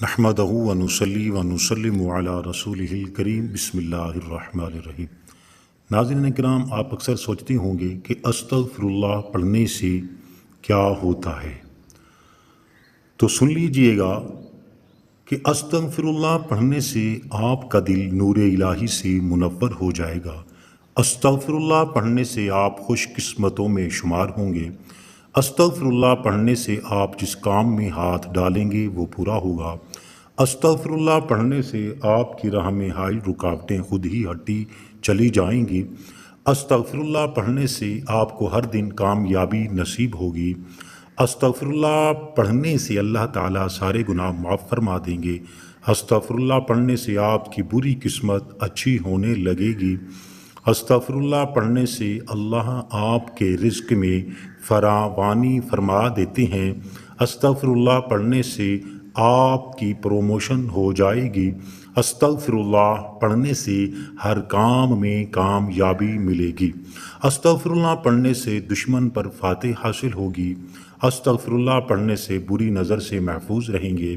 نحمدہ و نصلی و نسلم علی رسولہ الکریم بسم اللہ الرحمن الرحیم۔ ناظرین کرام، آپ اکثر سوچتے ہوں گے کہ استغفر اللہ پڑھنے سے کیا ہوتا ہے، تو سن لیجئے گا کہ استغفر اللہ پڑھنے سے آپ کا دل نور الہی سے منور ہو جائے گا۔ استغفر اللہ پڑھنے سے آپ خوش قسمتوں میں شمار ہوں گے۔ استغفر اللہ پڑھنے سے آپ جس کام میں ہاتھ ڈالیں گے وہ پورا ہوگا۔ استغفر اللہ پڑھنے سے آپ کی راہ میں حائل رکاوٹیں خود ہی ہٹی چلی جائیں گی۔ استغفر اللہ پڑھنے سے آپ کو ہر دن کامیابی نصیب ہوگی۔ استغفر اللہ پڑھنے سے اللہ تعالیٰ سارے گناہ معاف فرما دیں گے۔ استغفر اللہ پڑھنے سے آپ کی بری قسمت اچھی ہونے لگے گی۔ استغفر اللہ پڑھنے سے اللہ آپ کے رزق میں فراوانی فرما دیتے ہیں۔ استغفر اللہ پڑھنے سے آپ کی پروموشن ہو جائے گی۔ استغفر اللہ پڑھنے سے ہر کام میں کامیابی ملے گی۔ استغفر اللہ پڑھنے سے دشمن پر فتح حاصل ہوگی۔ استغفر اللہ پڑھنے سے بری نظر سے محفوظ رہیں گے۔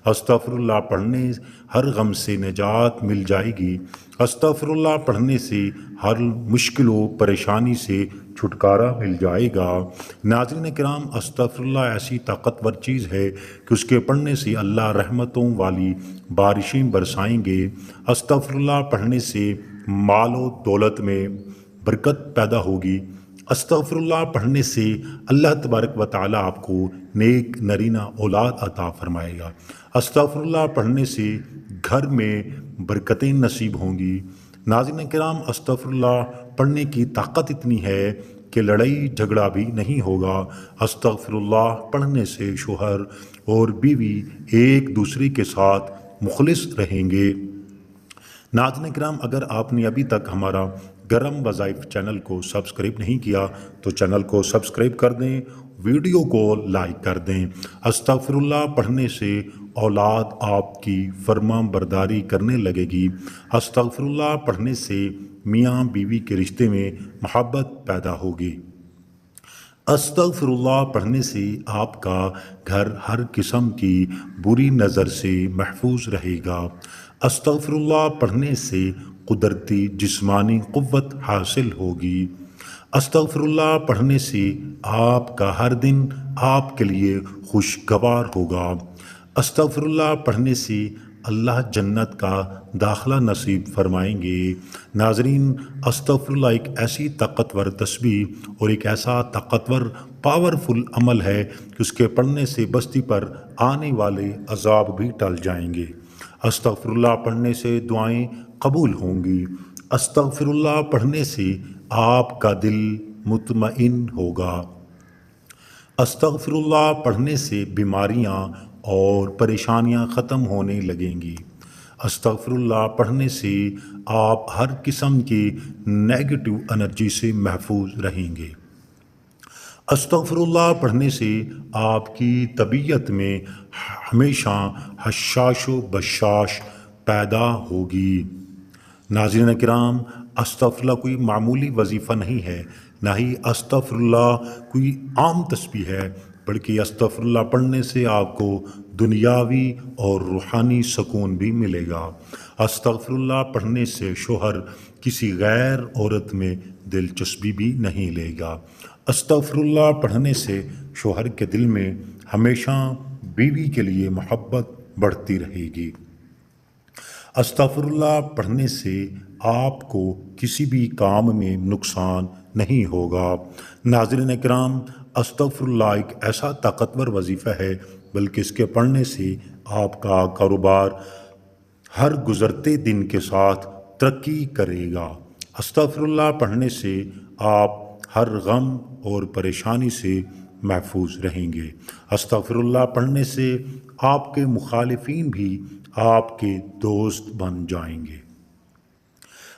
استغفر اللہ پڑھنے ہر غم سے نجات مل جائے گی۔ استغفر اللہ پڑھنے سے ہر مشکل و پریشانی سے چھٹکارا مل جائے گا۔ ناظرین کرام، استغفر اللہ ایسی طاقتور چیز ہے کہ اس کے پڑھنے سے اللہ رحمتوں والی بارشیں برسائیں گے۔ استغفر اللہ پڑھنے سے مال و دولت میں برکت پیدا ہوگی۔ استغفر اللہ پڑھنے سے اللہ تبارک و تعالیٰ آپ کو نیک نرینہ اولاد عطا فرمائے گا۔ استغفر اللہ پڑھنے سے گھر میں برکتیں نصیب ہوں گی۔ ناظرین کرام، استغفر اللہ پڑھنے کی طاقت اتنی ہے کہ لڑائی جھگڑا بھی نہیں ہوگا۔ استغفر اللہ پڑھنے سے شوہر اور بیوی ایک دوسرے کے ساتھ مخلص رہیں گے۔ ناظرین کرام، اگر آپ نے ابھی تک ہمارا گرم وظائف چینل کو سبسکرائب نہیں کیا تو چینل کو سبسکرائب کر دیں، ویڈیو کو لائک کر دیں۔ استغفر اللہ پڑھنے سے اولاد آپ کی فرما برداری کرنے لگے گی۔ استغفر اللہ پڑھنے سے میاں بیوی کے رشتے میں محبت پیدا ہوگی۔ استغفر اللہ پڑھنے سے آپ کا گھر ہر قسم کی بری نظر سے محفوظ رہے گا۔ استغفر اللہ پڑھنے سے قدرتی جسمانی قوت حاصل ہوگی۔ استغفر اللہ پڑھنے سے آپ کا ہر دن آپ کے لیے خوشگوار ہوگا۔ استغفر اللہ پڑھنے سے اللہ جنت کا داخلہ نصیب فرمائیں گے۔ ناظرین، استغفر اللہ ایک ایسی طاقتور تسبیح اور ایک ایسا طاقتور پاورفل عمل ہے کہ اس کے پڑھنے سے بستی پر آنے والے عذاب بھی ٹل جائیں گے۔ استغفر اللہ پڑھنے سے دعائیں قبول ہوں گی۔ استغفر اللہ پڑھنے سے آپ کا دل مطمئن ہوگا۔ استغفر اللہ پڑھنے سے بیماریاں اور پریشانیاں ختم ہونے لگیں گی۔ استغفر اللہ پڑھنے سے آپ ہر قسم کی نیگیٹو انرجی سے محفوظ رہیں گے۔ استغفر اللہ پڑھنے سے آپ کی طبیعت میں ہمیشہ حشاش و بشاش پیدا ہوگی۔ ناظرین کرام، استغفر اللہ کوئی معمولی وظیفہ نہیں ہے، نہ ہی استغفر اللہ کوئی عام تسبیح ہے، بلکہ استغفر اللہ پڑھنے سے آپ کو دنیاوی اور روحانی سکون بھی ملے گا۔ استغفر اللہ پڑھنے سے شوہر کسی غیر عورت میں دلچسپی بھی نہیں لے گا۔ استغفر اللہ پڑھنے سے شوہر کے دل میں ہمیشہ بیوی کے لیے محبت بڑھتی رہے گی۔ استغفر اللہ پڑھنے سے آپ کو کسی بھی کام میں نقصان نہیں ہوگا۔ ناظرین کرام، استغفر اللہ ایک ایسا طاقتور وظیفہ ہے، بلکہ اس کے پڑھنے سے آپ کا کاروبار ہر گزرتے دن کے ساتھ ترقی کرے گا۔ استغفر اللہ پڑھنے سے آپ ہر غم اور پریشانی سے محفوظ رہیں گے۔ استغفر اللہ پڑھنے سے آپ کے مخالفین بھی آپ کے دوست بن جائیں گے۔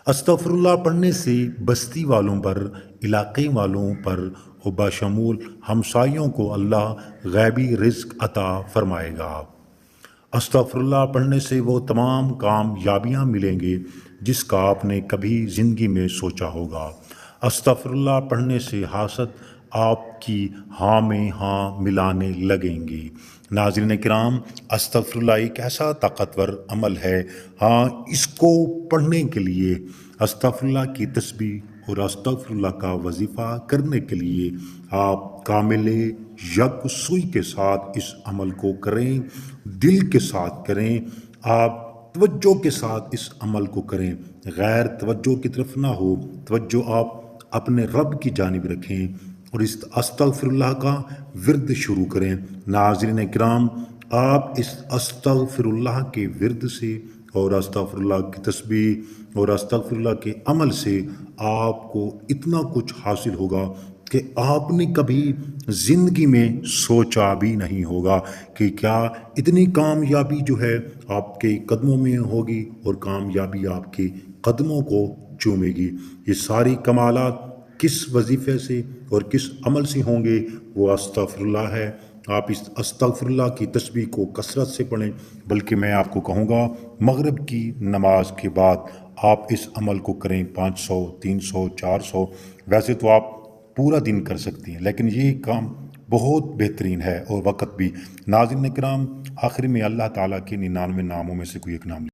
استغفر اللہ پڑھنے سے بستی والوں پر، علاقے والوں پر و بشمول ہمسایوں کو اللہ غیبی رزق عطا فرمائے گا۔ استغفر اللہ پڑھنے سے وہ تمام کامیابیاں ملیں گے جس کا آپ نے کبھی زندگی میں سوچا ہوگا۔ استغفر اللہ پڑھنے سے حسد آپ کی ہاں میں ہاں ملانے لگیں گے۔ ناظرین کرام، استغفر اللہ ایک ایسا طاقتور عمل ہے، ہاں اس کو پڑھنے کے لیے، استغفر اللہ کی تسبیح اور استغفر اللہ کا وظیفہ کرنے کے لیے آپ کامل یکسوئی کے ساتھ اس عمل کو کریں، دل کے ساتھ کریں، آپ توجہ کے ساتھ اس عمل کو کریں، غیر توجہ کی طرف نہ ہو، توجہ آپ اپنے رب کی جانب رکھیں اور اس استغفر اللہ کا ورد شروع کریں۔ ناظرین کرام، آپ اس استغفر اللہ کے ورد سے اور استغفر اللہ کی تسبیح اور استغفر اللہ کے عمل سے آپ کو اتنا کچھ حاصل ہوگا کہ آپ نے کبھی زندگی میں سوچا بھی نہیں ہوگا کہ کیا اتنی کامیابی جو ہے آپ کے قدموں میں ہوگی اور کامیابی آپ کے قدموں کو چومے گی۔ یہ ساری کمالات کس وظیفے سے اور کس عمل سے ہوں گے؟ وہ استغفر اللہ ہے۔ آپ اس استغفر اللہ کی تسبیح کو کثرت سے پڑھیں، بلکہ میں آپ کو کہوں گا مغرب کی نماز کے بعد آپ اس عمل کو کریں، 500 300 400، ویسے تو آپ پورا دن کر سکتی ہیں، لیکن یہ کام بہت بہترین ہے اور وقت بھی۔ ناظرین کرام، آخر میں اللہ تعالیٰ کے 99 ناموں میں سے کوئی ایک نام